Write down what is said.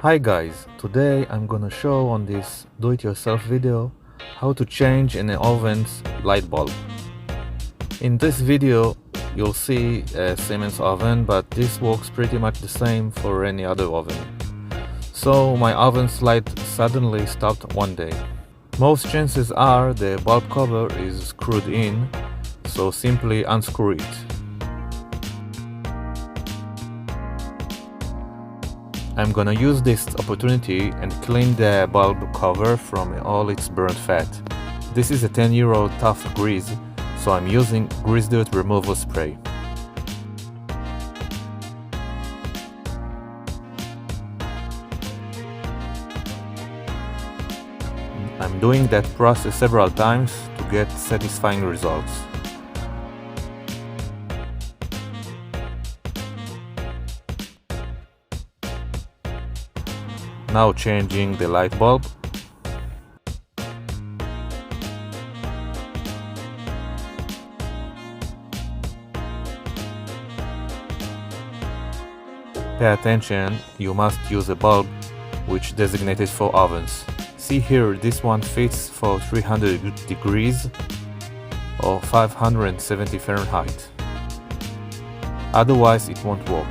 Hi guys, today I'm gonna show on this do-it-yourself video how to change an oven's light bulb. In this video you'll see a Siemens oven, but this works pretty much the same for any other oven. So my oven's light suddenly stopped one day. Most chances are the bulb cover is screwed in, so simply unscrew it. I'm gonna use this opportunity and clean the bulb cover from all its burnt fat. This is a 10-year-old tough grease, so I'm using grease dirt removal spray. I'm doing that process several times to get satisfying results. Now changing the light bulb. Pay attention, you must use a bulb which designated for ovens. See here, this one fits for 300 degrees or 570 Fahrenheit. Otherwise it won't work.